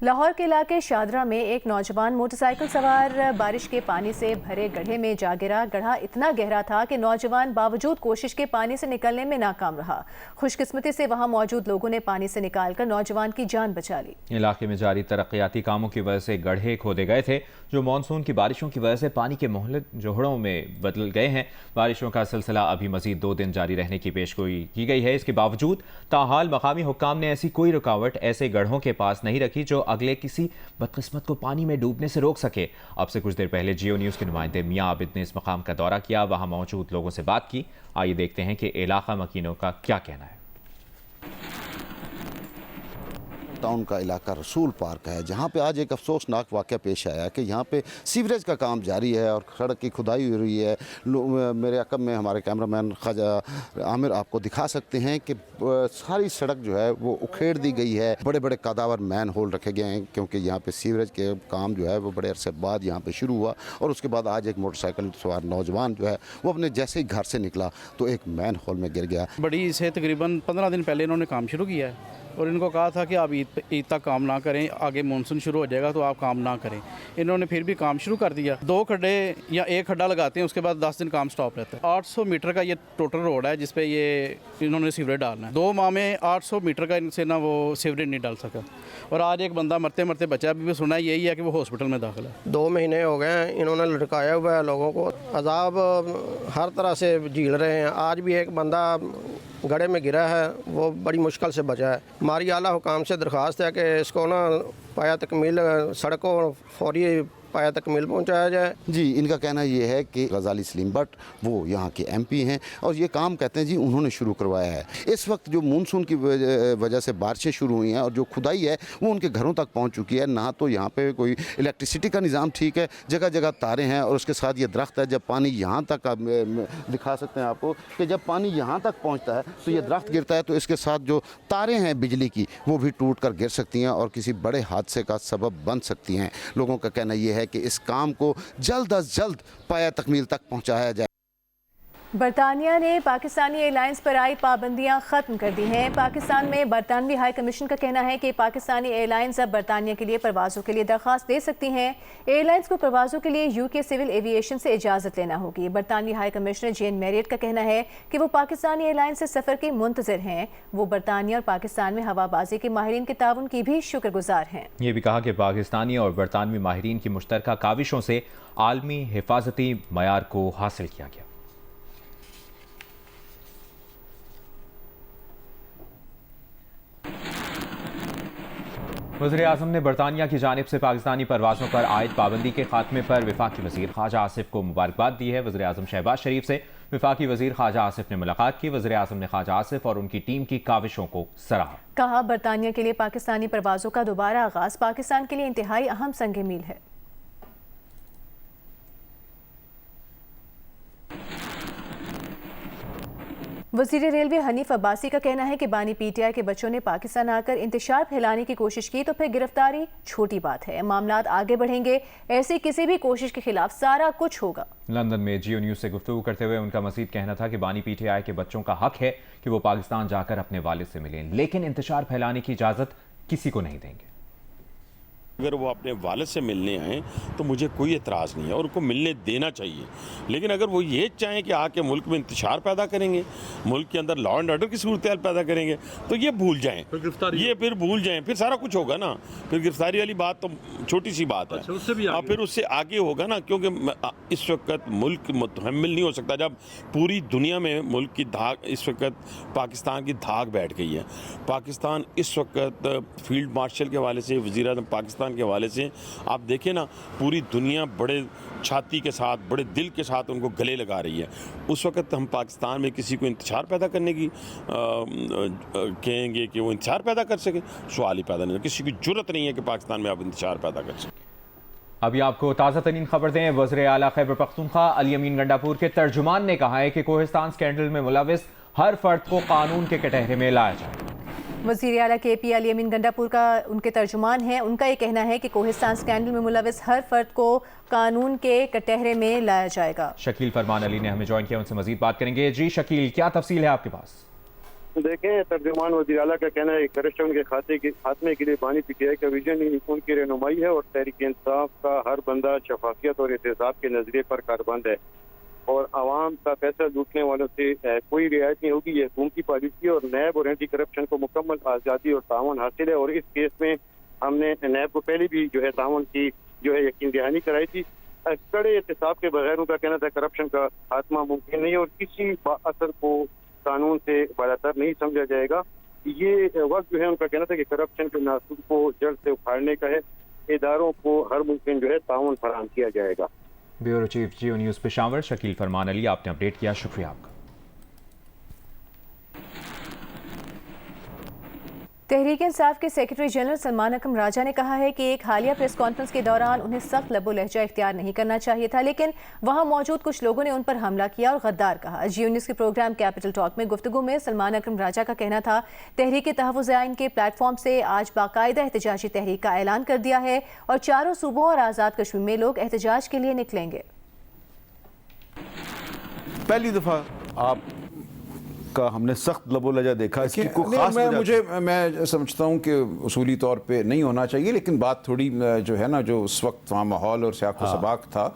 لاہور کے علاقے شادرہ میں ایک نوجوان موٹر سائیکل سوار بارش کے پانی سے بھرے گڑھے میں جا گرا۔ گڑھا اتنا گہرا تھا کہ نوجوان باوجود کوشش کے پانی سے نکلنے میں ناکام رہا۔ خوش قسمتی سے وہاں موجود لوگوں نے پانی سے نکال کر نوجوان کی جان بچا لی۔ علاقے میں جاری ترقیاتی کاموں کی وجہ سے گڑھے کھودے گئے تھے جو مانسون کی بارشوں کی وجہ سے پانی کے مہلک جوہڑوں میں بدل گئے ہیں۔ بارشوں کا سلسلہ ابھی مزید 2 دن جاری رہنے کی پیشگوئی کی گئی ہے۔ اس کے باوجود تاحال مقامی حکام نے ایسی کوئی رکاوٹ ایسے گڑھوں کے پاس نہیں رکھی جو اگلے کسی بدقسمت کو پانی میں ڈوبنے سے روک سکے۔ اب سے کچھ دیر پہلے جیو نیوز کے نمائندے میاں عابد نے اس مقام کا دورہ کیا، وہاں موجود لوگوں سے بات کی۔ آئیے دیکھتے ہیں کہ علاقہ مکینوں کا کیا کہنا ہے۔ ٹاؤن کا علاقہ رسول پارک ہے، جہاں پہ آج ایک افسوسناک واقعہ پیش آیا کہ یہاں پہ سیوریج کا کام جاری ہے اور سڑک کی کھدائی ہو رہی ہے۔ میرے عقب میں ہمارے کیمرہ مین خواجہ عامر آپ کو دکھا سکتے ہیں کہ ساری سڑک جو ہے وہ اکھیڑ دی گئی ہے۔ بڑے بڑے قداور مین ہول رکھے گئے ہیں کیونکہ یہاں پہ سیوریج کے کام جو ہے وہ بڑے عرصے بعد یہاں پہ شروع ہوا، اور اس کے بعد آج ایک موٹر سائیکل سوار نوجوان جو ہے وہ اپنے جیسے ہی گھر سے نکلا تو ایک مین ہول میں گر گیا۔ بڑی سے تقریباً 15 دن پہلے انہوں نے کام شروع کیا ہے اور ان کو کہا تھا کہ آپ عید تک کام نہ کریں، آگے مانسون شروع ہو جائے گا تو آپ کام نہ کریں۔ انہوں نے پھر بھی کام شروع کر دیا۔ 2 کھڈے یا 1 کھڈا لگاتے ہیں، اس کے بعد 10 دن کام سٹاپ رہتا ہے۔ 800 میٹر کا یہ ٹوٹل روڈ ہے جس پہ یہ انہوں نے سیوریج ڈالنا ہے۔ 2 ماہ میں 800 میٹر کا ان سے نہ وہ سیوریج نہیں ڈال سکا، اور آج ایک بندہ مرتے مرتے بچا۔ ابھی بھی سنا یہی ہے کہ وہ ہاسپٹل میں داخل ہے۔ 2 مہینے ہو گئے ہیں انہوں نے لٹکایا ہوا ہے لوگوں کو، عذاب ہر طرح سے جھیل رہے ہیں۔ آج بھی ایک بندہ گڑھے میں گرا ہے، وہ بڑی مشکل سے بچا ہے۔ ہماری اعلیٰ حکام سے درخواست ہے کہ اس کو نا پایا تکمیل سڑکوں فوری پایا تکمیل پہنچایا جائے۔ جی، ان کا کہنا یہ ہے کہ غزالی سلیم بٹ وہ یہاں کے ایم پی ہیں اور یہ کام کہتے ہیں جی انہوں نے شروع کروایا ہے۔ اس وقت جو مونسون کی وجہ سے بارشیں شروع ہوئی ہیں اور جو کھدائی ہے وہ ان کے گھروں تک پہنچ چکی ہے۔ نہ تو یہاں پہ کوئی الیکٹریسٹی کا نظام ٹھیک ہے، جگہ جگہ تاریں ہیں، اور اس کے ساتھ یہ درخت ہے۔ جب پانی یہاں تک دکھا سکتے ہیں آپ کو کہ جب پانی یہاں تک پہنچتا ہے تو یہ درخت گرتا ہے تو اس کے ساتھ جو تاریں ہیں بجلی کی وہ بھی ٹوٹ کر گر سکتی ہیں اور کسی بڑے حادثے کا سبب بن سکتی ہیں۔ لوگوں کا کہنا یہ ہے کہ اس کام کو جلد از جلد پایا تکمیل تک پہنچایا جائے۔ برطانیہ نے پاکستانی ایئر لائنز پر عائد پابندیاں ختم کر دی ہیں۔ پاکستان میں برطانوی ہائی کمیشن کا کہنا ہے کہ پاکستانی ایئر لائنز اب برطانیہ کے لیے پروازوں کے لیے درخواست دے سکتی ہیں۔ ایئر لائنز کو پروازوں کے لیے UK سول ایویشن سے اجازت لینا ہوگی۔ برطانوی ہائی کمشنر جین میریٹ کا کہنا ہے کہ وہ پاکستانی ایئر لائنز سے سفر کے منتظر ہیں۔ وہ برطانیہ اور پاکستان میں ہوا بازی کے ماہرین کے تعاون کی بھی شکر گزار ہیں۔ یہ بھی کہا کہ پاکستانی اور برطانوی ماہرین کی مشترکہ کاوشوں سے عالمی حفاظتی معیار کو حاصل کیا گیا۔ وزیراعظم نے برطانیہ کی جانب سے پاکستانی پروازوں پر عائد پابندی کے خاتمے پر وفاقی وزیر خواجہ آصف کو مبارکباد دی ہے۔ وزیراعظم شہباز شریف سے وفاقی وزیر خواجہ آصف نے ملاقات کی۔ وزیراعظم نے خواجہ آصف اور ان کی ٹیم کی کاوشوں کو سراہا۔ کہا برطانیہ کے لیے پاکستانی پروازوں کا دوبارہ آغاز پاکستان کے لیے انتہائی اہم سنگ میل ہے۔ وزیر ریلوے حنیف عباسی کا کہنا ہے کہ بانی PTI کے بچوں نے پاکستان آ کر انتشار پھیلانے کی کوشش کی تو پھر گرفتاری چھوٹی بات ہے۔ معاملات آگے بڑھیں گے، ایسی کسی بھی کوشش کے خلاف سارا کچھ ہوگا۔ لندن میں جیو نیوز سے گفتگو کرتے ہوئے ان کا مزید کہنا تھا کہ بانی PTI کے بچوں کا حق ہے کہ وہ پاکستان جا کر اپنے والد سے ملیں، لیکن انتشار پھیلانے کی اجازت کسی کو نہیں دیں گے۔ اگر وہ اپنے والد سے ملنے آئیں تو مجھے کوئی اعتراض نہیں ہے اور ان کو ملنے دینا چاہیے، لیکن اگر وہ یہ چاہیں کہ آ کے ملک میں انتشار پیدا کریں گے، ملک کے اندر لا اینڈ آرڈر کی صورتحال پیدا کریں گے تو یہ بھول جائیں، یہ پھر بھول جائیں، پھر سارا کچھ ہوگا نا۔ پھر گرفتاری والی بات تو چھوٹی سی بات ہے، پھر اس سے آگے ہوگا نا، کیونکہ اس وقت ملک متحمل نہیں ہو سکتا جب پوری دنیا میں ملک کی دھاک، اس وقت پاکستان کی دھاک بیٹھ گئی ہے۔ پاکستان اس وقت فیلڈ مارشل کے حوالے سے، وزیر اعظم پاکستان کے حوالے سے آپ دیکھیں نا، پوری دنیا بڑے چھاتی کے ساتھ، بڑے دل کے ساتھ ان کو گلے لگا رہی ہے۔ اس وقت ہم پاکستان میں کسی کو انتشار پیدا کرنے کی کہیں گے کہ وہ انتشار پیدا کر سکے؟ سوال ہی پیدا نہیں، کسی کی جرت نہیں ہے کہ پاکستان میں آپ انتشار پیدا کر سکیں۔ ابھی آپ کو تازہ ترین خبر دیں۔ وزیر اعلیٰ خیبر پختونخوا علی امین گنڈاپور کے ترجمان نے کہا ہے کہ کوہستان سکینڈل میں ملوث ہر فرد کو قانون کے کٹہرے میں لایا جائے۔ وزیر اعلیٰ KP علی امین گنڈاپور کا ان کے ترجمان ہیں، ان کا یہ کہنا ہے کہ کوہستان سکینڈل میں ملوث ہر فرد کو قانون کے کٹہرے میں لایا جائے گا۔ شکیل فرمان علی نے ہمیں جوائن کیا، ان سے مزید بات کریں گے۔ جی شکیل، کیا تفصیل ہے آپ کے پاس؟ دیکھیں ترجمان وزیر اعلیٰ کا کہنا ہے کہ کرپشن کے خاتمے کے لیے بانی پی ٹی آئی کا ویژن ہی ان کی رہنمائی ہے اور تحریک انصاف کا ہر بندہ شفافیت اور احتساب کے نظریے پر کاربند ہے اور عوام کا پیسہ لوٹنے والوں سے کوئی رعایت نہیں ہوگی. یہ حکومتی پالیسی اور نیب اور اینٹی کرپشن کو مکمل آزادی اور تعاون حاصل ہے اور اس کیس میں ہم نے نیب کو پہلے بھی جو ہے تعاون کی جو ہے یقین دہانی کرائی تھی. کڑے احتساب کے بغیر ان کا کہنا تھا کرپشن کا خاتمہ ممکن نہیں اور کسی با اثر کو قانون سے بالاتر نہیں سمجھا جائے گا. یہ وقت جو ہے ان کا کہنا تھا کہ کرپشن کے ناسور کو جڑ سے اکھاڑنے کا ہے. اداروں کو ہر ممکن جو ہے تعاون فراہم کیا جائے گا. Bureau chief Geo News Peshawar Shakeel Farman Ali, آپ نے اپڈیٹ کیا، شکریہ آپ کا. تحریک انصاف کے سیکرٹری جنرل سلمان اکرم راجہ نے کہا ہے کہ ایک حالیہ پریس کانفرنس کے دوران انہیں سخت لب و لہجہ اختیار نہیں کرنا چاہیے تھا، لیکن وہاں موجود کچھ لوگوں نے ان پر حملہ کیا اور غدار کہا. جیو نیوز کے پروگرام کیپٹل ٹاک میں گفتگو میں سلمان اکرم راجہ کا کہنا تھا تحریک تحفظ آئین کے پلیٹ فارم سے آج باقاعدہ احتجاجی تحریک کا اعلان کر دیا ہے اور چاروں صوبوں اور آزاد کشمیر میں لوگ احتجاج کے لیے نکلیں گے. پہلی دفعہ آپ کا ہم نے سخت لب و لہجہ دیکھا. اس کی کوئی خاص میں سمجھتا ہوں کہ اصولی طور پہ نہیں ہونا چاہیے، لیکن بات تھوڑی جو ہے نا، جو اس وقت وہاں ماحول اور سیاق و سباق تھا،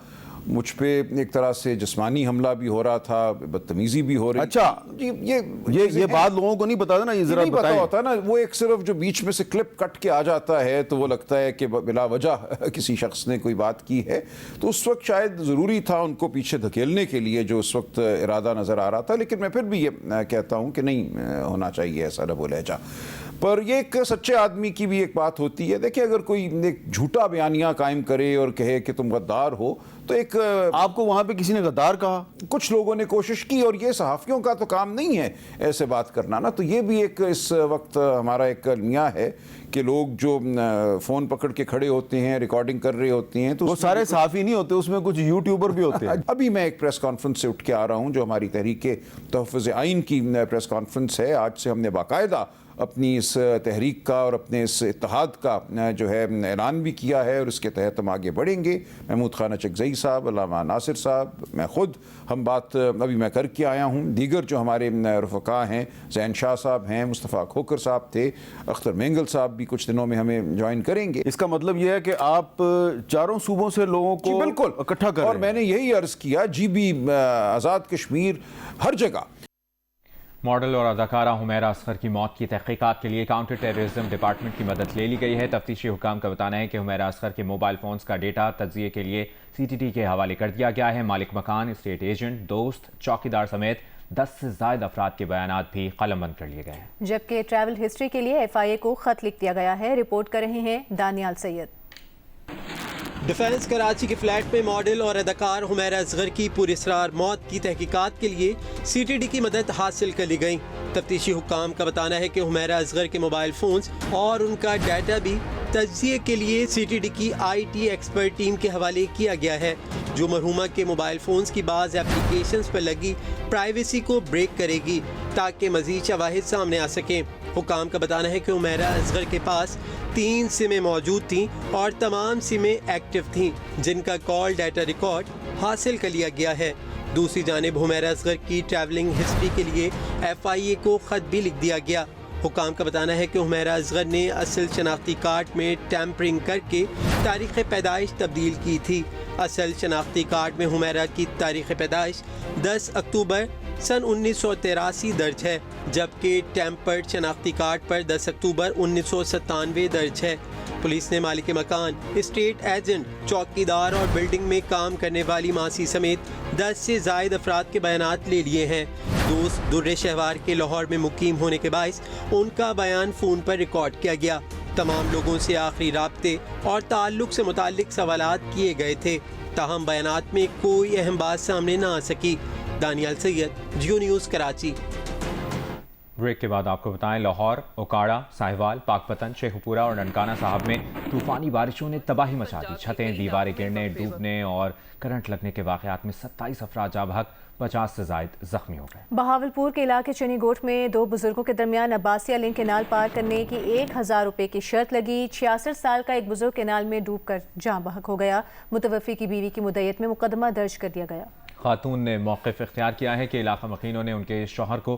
مجھ پہ ایک طرح سے جسمانی حملہ بھی ہو رہا تھا، بدتمیزی بھی ہو رہی. اچھا یہ بات لوگوں کو نہیں پتا تھا نا، یہ ذرا پتا ہوتا ہے نا، وہ ایک صرف جو بیچ میں سے کلپ کٹ کے آ جاتا ہے تو وہ لگتا ہے کہ بلا وجہ کسی شخص نے کوئی بات کی ہے. تو اس وقت شاید ضروری تھا ان کو پیچھے دھکیلنے کے لیے جو اس وقت ارادہ نظر آ رہا تھا، لیکن میں پھر بھی یہ کہتا ہوں کہ نہیں ہونا چاہیے ایسا لب و لہجہ. پر یہ ایک سچے آدمی کی بھی ایک بات ہوتی ہے. دیکھیں اگر کوئی ایک جھوٹا بیانیہ قائم کرے اور کہے کہ تم غدار ہو، تو ایک آپ کو وہاں پہ کسی نے غدار کہا؟ کچھ لوگوں نے کوشش کی، اور یہ صحافیوں کا تو کام نہیں ہے ایسے بات کرنا نا. تو یہ بھی ایک اس وقت ہمارا ایک المیہ ہے کہ لوگ جو فون پکڑ کے کھڑے ہوتے ہیں، ریکارڈنگ کر رہے ہوتے ہیں، تو وہ سارے صحافی نہیں ہوتے، اس میں کچھ یوٹیوبر بھی ہوتے ہیں. ابھی میں ایک پریس کانفرنس سے اٹھ کے آ رہا ہوں جو ہماری تحریک تحفظ آئین کی پریس کانفرنس ہے. آج سے ہم نے باقاعدہ اپنی اس تحریک کا اور اپنے اس اتحاد کا جو ہے اعلان بھی کیا ہے، اور اس کے تحت ہم آگے بڑھیں گے. محمود خان چکزئی صاحب، علامہ ناصر صاحب، میں خود، ہم بات ابھی میں کر کے آیا ہوں. دیگر جو ہمارے رفقا ہیں، زین شاہ صاحب ہیں، مصطفیٰ کھوکر صاحب تھے، اختر مینگل صاحب بھی کچھ دنوں میں ہمیں جوائن کریں گے. اس کا مطلب یہ ہے کہ آپ چاروں صوبوں سے لوگوں کو بالکل اکٹھا کر رہے ہیں. اور میں نے یہی عرض کیا، جی بی، آزاد کشمیر، ہر جگہ. ماڈل اور اداکارہ حمیرہ اصغر کی موت کی تحقیقات کے لیے کاؤنٹر ٹیررزم ڈپارٹمنٹ کی مدد لے لی گئی ہے. تفتیشی حکام کا بتانا ہے کہ حمیرہ اصغر کے موبائل فونز کا ڈیٹا تجزیے کے لیے CTT کے حوالے کر دیا گیا ہے. مالک مکان، اسٹیٹ ایجنٹ، دوست، چوکیدار سمیت 10 سے زائد افراد کے بیانات بھی قلم بند کر لیے گئے ہیں. جبکہ ٹریول ہسٹری کے لیے FIA کو خط لکھ دیا گیا ہے. رپورٹ کر رہے ہیں دانیال سید. ڈیفنس کراچی کے فلیٹ میں ماڈل اور اداکار حمیرہ اصغر کی پراسرار موت کی تحقیقات کے لیے CTT کی مدد حاصل کر لی گئی. تفتیشی حکام کا بتانا ہے کہ حمیرہ اصغر کے موبائل فونز اور ان کا ڈیٹا بھی تجزیے کے لیے CTT کی IT ایکسپرٹ ٹیم کے حوالے کیا گیا ہے، جو مرحومہ کے موبائل فونز کی بعض اپلیکیشنز پر لگی پرائیویسی کو بریک کرے گی تاکہ مزید شواہد سامنے آ سکیں. حکام کا بتانا ہے کہ حمیرہ اصغر کے پاس 3 سمیں موجود تھیں اور تمام سمیں ایکٹیو تھیں، جن کا کال ڈیٹا ریکارڈ حاصل کر لیا گیا ہے. دوسری جانب حمیرہ اصغر کی ٹریولنگ ہسٹری کے لیے FIA کو خط بھی لکھ دیا گیا. حکام کا بتانا ہے کہ حمیرہ اصغر نے اصل شناختی کارڈ میں ٹیمپرنگ کر کے تاریخ پیدائش تبدیل کی تھی. اصل شناختی کارڈ میں حمیرہ کی تاریخ پیدائش 10 اکتوبر سن 1983 درج ہے، جبکہ ٹیمپرڈ شناختی کارڈ پر 10 اکتوبر 1997 درج ہے. پولیس نے مالک مکان، اسٹیٹ ایجنٹ، چوکیدار اور بلڈنگ میں کام کرنے والی ماسی سمیت 10 سے زائد افراد کے بیانات لے لیے ہیں. دوست در شہوار کے لاہور میں مقیم ہونے کے باعث ان کا بیان فون پر ریکارڈ کیا گیا. تمام لوگوں سے آخری رابطے اور تعلق سے متعلق سوالات کیے گئے تھے، تاہم بیانات میں کوئی اہم بات سامنے نہ آ سکی. دانیال سید، جیو نیوز، کراچی. بریک کے بعد آپ کو بتائیں، لاہور، اوکاڑا، ساہیوال، پاک پتن، شیخو پورہ اور ننکانہ صاحب میں طوفانی بارشوں نے تباہی مچا دی. چھتیں، دیواریں گرنے، ڈوبنے اور کرنٹ لگنے کے واقعات میں 27 افراد جاں بحق، 50 سے زائد زخمی ہو گئے. بہاولپور کے علاقے چنی گوٹ میں 2 بزرگوں کے درمیان عباسیہ لنک کینال پار کرنے کی 1000 روپے کی شرط لگی. 66 سال کا ایک بزرگ کینال میں ڈوب کر جاں بحق ہو گیا. متوفی کی بیوی کی مدعیت میں مقدمہ درج کر دیا گیا. خاتون نے موقف اختیار کیا ہے کہ علاقہ مکینوں نے ان کے شوہر کو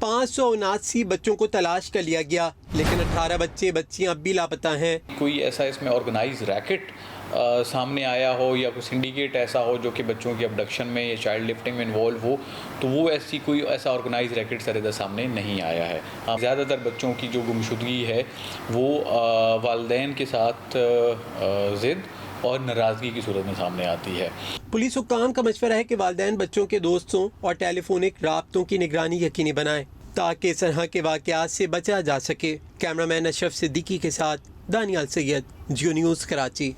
579 بچوں کو تلاش کر لیا گیا، لیکن 18 بچے بچیاں اب بھی لاپتہ ہیں۔ کوئی ایسا اس میں آرگنائز ریکٹ سامنے آیا ہو یا کوئی سنڈیکیٹ ایسا ہو جو کہ بچوں کی ابڈکشن میں یا چائلڈ لفٹنگ میں انوالو ہو، تو وہ کوئی ایسا آرگنائز ریکٹ سرحد سامنے نہیں آیا ہے۔ زیادہ تر بچوں کی جو گمشدگی ہے وہ والدین کے ساتھ ضد اور ناراضگی کی صورت میں سامنے آتی ہے۔ پولیس حکام کا مشورہ ہے کہ والدین بچوں کے دوستوں اور ٹیلی فونک رابطوں کی نگرانی یقینی بنائیں تاکہ اس طرح کے واقعات سے بچا جا سکے۔ کیمرہ مین اشرف صدیقی کے ساتھ دانیال سید، جیو نیوز کراچی۔